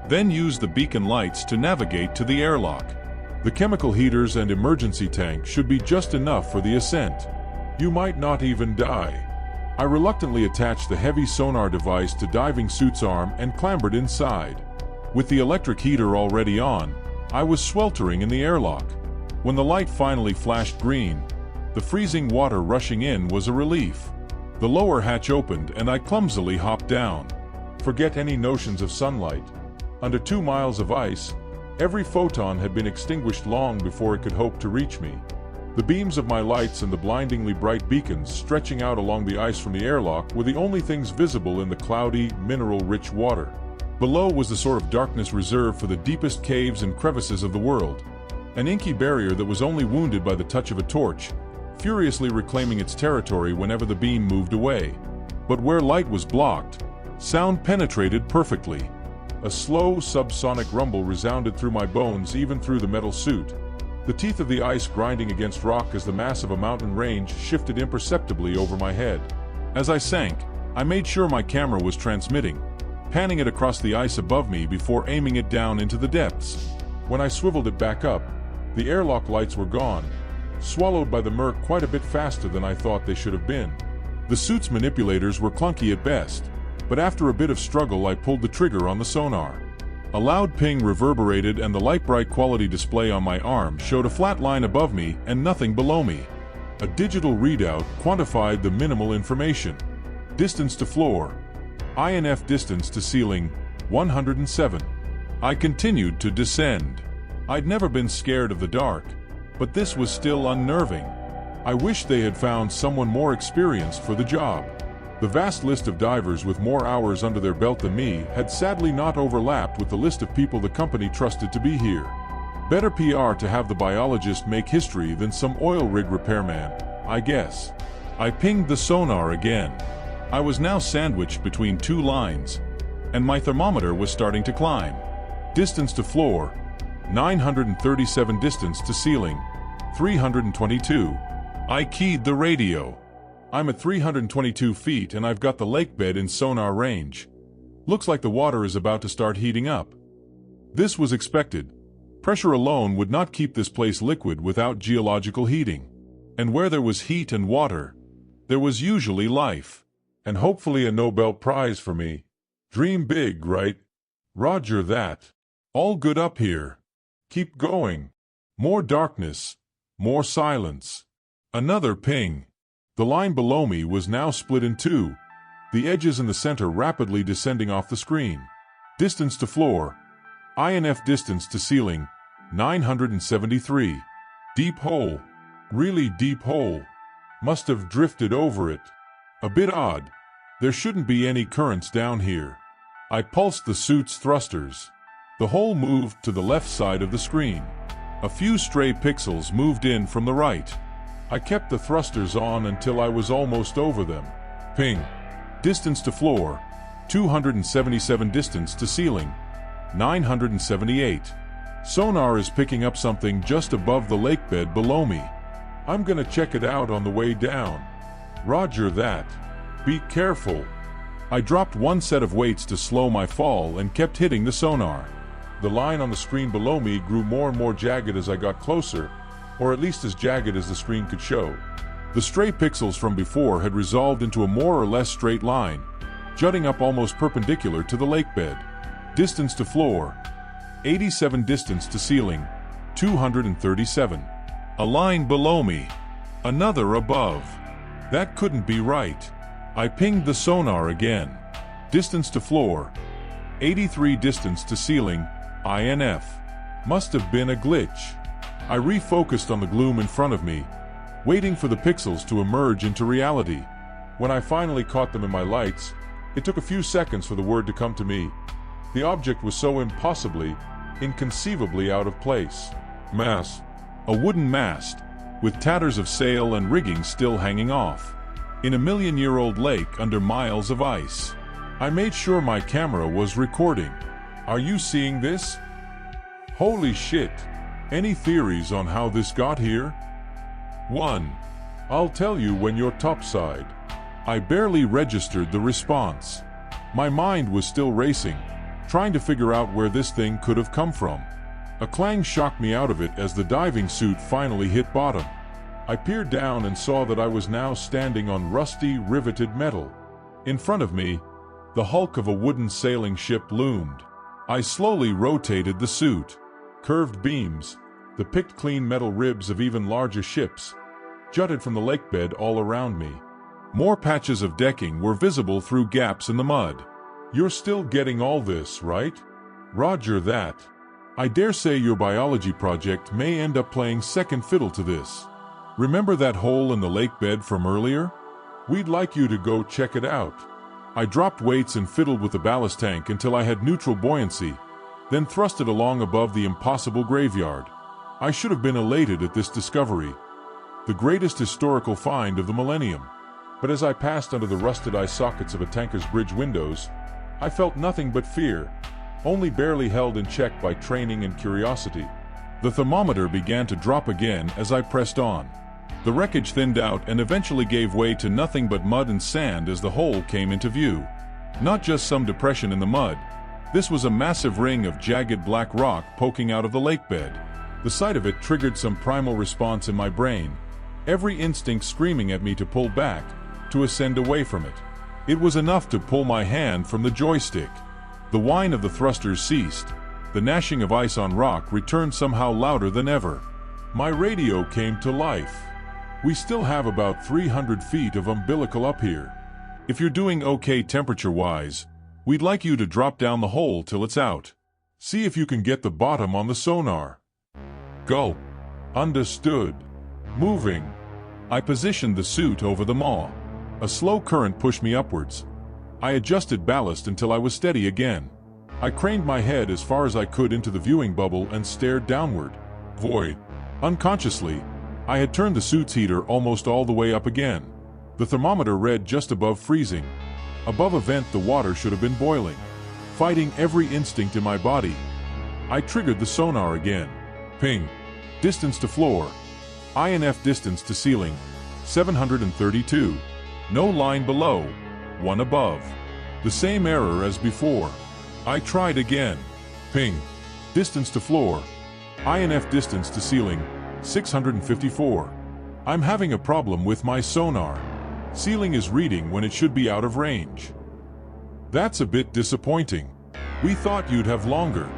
E: Then use the beacon lights to navigate to the airlock. The chemical heaters and emergency tank should be just enough for the ascent. You might not even die. I reluctantly attached the heavy sonar device to diving suit's arm and clambered inside. With the electric heater already on, I was sweltering in the airlock. When the light finally flashed green, the freezing water rushing in was a relief. The lower hatch opened and I clumsily hopped down. Forget any notions of sunlight. Under 2 miles of ice, every photon had been extinguished long before it could hope to reach me. The beams of my lights and the blindingly bright beacons stretching out along the ice from the airlock were the only things visible in the cloudy, mineral-rich water. Below was the sort of darkness reserved for the deepest caves and crevices of the world. An inky barrier that was only wounded by the touch of a torch, furiously reclaiming its territory whenever the beam moved away. But where light was blocked, sound penetrated perfectly. A slow, subsonic rumble resounded through my bones, even through the metal suit. The teeth of the ice grinding against rock as the mass of a mountain range shifted imperceptibly over my head. As I sank, I made sure my camera was transmitting, panning it across the ice above me before aiming it down into the depths. When I swiveled it back up, the airlock lights were gone, swallowed by the murk quite a bit faster than I thought they should have been. The suit's manipulators were clunky at best, but after a bit of struggle I pulled the trigger on the sonar. A loud ping reverberated and the light-bright quality display on my arm showed a flat line above me and nothing below me. A digital readout quantified the minimal information. Distance to floor. INF distance to ceiling, 107. I continued to descend. I'd never been scared of the dark, but this was still unnerving. I wished they had found someone more experienced for the job. The vast list of divers with more hours under their belt than me had sadly not overlapped with the list of people the company trusted to be here. Better PR to have the biologist make history than some oil rig repairman, I guess. I pinged the sonar again. I was now sandwiched between 2 lines, and my thermometer was starting to climb. Distance to floor, 937. Distance to ceiling, 322. I keyed the radio. I'm at 322 feet and I've got the lake bed in sonar range. Looks like the water is about to start heating up. This was expected. Pressure alone would not keep this place liquid without geological heating. And where there was heat and water, there was usually life. And hopefully a Nobel Prize for me. Dream big, right? Roger that. All good up here. Keep going. More darkness. More silence. Another ping. The line below me was now split in 2, the edges in the center rapidly descending off the screen. Distance to floor. INF distance to ceiling, 973. Deep hole. Really deep hole. Must have drifted over it. A bit odd. There shouldn't be any currents down here. I pulsed the suit's thrusters. The hole moved to the left side of the screen. A few stray pixels moved in from the right. I kept the thrusters on until I was almost over them. Ping. Distance to floor, 277. Distance to ceiling, 978. Sonar is picking up something just above the lake bed below me. I'm gonna check it out on the way down. Roger that. Be careful. I dropped one set of weights to slow my fall and kept hitting the sonar. The line on the screen below me grew more and more jagged as I got closer, or at least as jagged as the screen could show. The stray pixels from before had resolved into a more or less straight line, jutting up almost perpendicular to the lake bed. Distance to floor, 87. Distance to ceiling, 237. A line below me, another above. That couldn't be right. I pinged the sonar again. Distance to floor, 83. Distance to ceiling, INF. Must have been a glitch. I refocused on the gloom in front of me, waiting for the pixels to emerge into reality. When I finally caught them in my lights, it took a few seconds for the word to come to me. The object was so impossibly, inconceivably out of place. Mast. A wooden mast, with tatters of sail and rigging still hanging off. In a million-year-old lake under miles of ice. I made sure my camera was recording. Are you seeing this? Holy shit. Any theories on how this got here? 1. I'll tell you when you're topside. I barely registered the response. My mind was still racing, trying to figure out where this thing could have come from. A clang shocked me out of it as the diving suit finally hit bottom. I peered down and saw that I was now standing on rusty, riveted metal. In front of me, the hulk of a wooden sailing ship loomed. I slowly rotated the suit. Curved beams, the picked clean metal ribs of even larger ships, jutted from the lake bed all around me. More patches of decking were visible through gaps in the mud. You're still getting all this, right? Roger that. I dare say your biology project may end up playing second fiddle to this. Remember that hole in the lake bed from earlier? We'd like you to go check it out. I dropped weights and fiddled with the ballast tank until I had neutral buoyancy, then thrust it along above the impossible graveyard. I should have been elated at this discovery, the greatest historical find of the millennium. But as I passed under the rusted eye sockets of a tanker's bridge windows, I felt nothing but fear, only barely held in check by training and curiosity. The thermometer began to drop again as I pressed on. The wreckage thinned out and eventually gave way to nothing but mud and sand as the hole came into view. Not just some depression in the mud. This was a massive ring of jagged black rock poking out of the lake bed. The sight of it triggered some primal response in my brain, every instinct screaming at me to pull back, to ascend away from it. It was enough to pull my hand from the joystick. The whine of the thrusters ceased. The gnashing of ice on rock returned somehow louder than ever. My radio came to life. We still have about 300 feet of umbilical up here. If you're doing okay temperature-wise, we'd like you to drop down the hole till it's out. See if you can get the bottom on the sonar. Go. Understood. Moving. I positioned the suit over the maw. A slow current pushed me upwards. I adjusted ballast until I was steady again. I craned my head as far as I could into the viewing bubble and stared downward. Void. Unconsciously, I had turned the suit's heater almost all the way up again. The thermometer read just above freezing. Above a vent, the water should have been boiling. Fighting every instinct in my body, I triggered the sonar again. Ping. Distance to floor. INF. Distance to ceiling, 732. No line below, one above. The same error as before. I tried again. Ping. Distance to floor. INF. Distance to ceiling, 654. I'm having a problem with my sonar. Ceiling is reading when it should be out of range. That's a bit disappointing. We thought you'd have longer.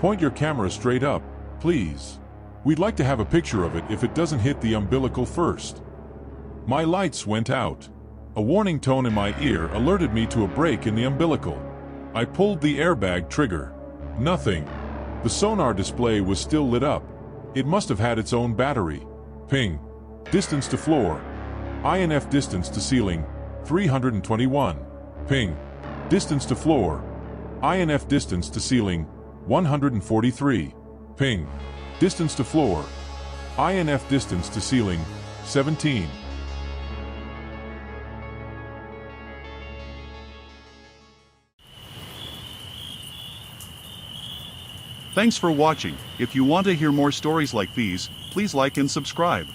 E: Point your camera straight up, please. We'd like to have a picture of it if it doesn't hit the umbilical first. My lights went out. A warning tone in my ear alerted me to a break in the umbilical. I pulled the airbag trigger. Nothing. The sonar display was still lit up. It must have had its own battery. Ping. Distance to floor. INF. Distance to ceiling, 321. Ping. Distance to floor. INF. Distance to ceiling, 143. Ping. Distance to floor. INF. Distance to ceiling, 17.
A: Thanks for watching. If you want to hear more stories like these, please like and subscribe.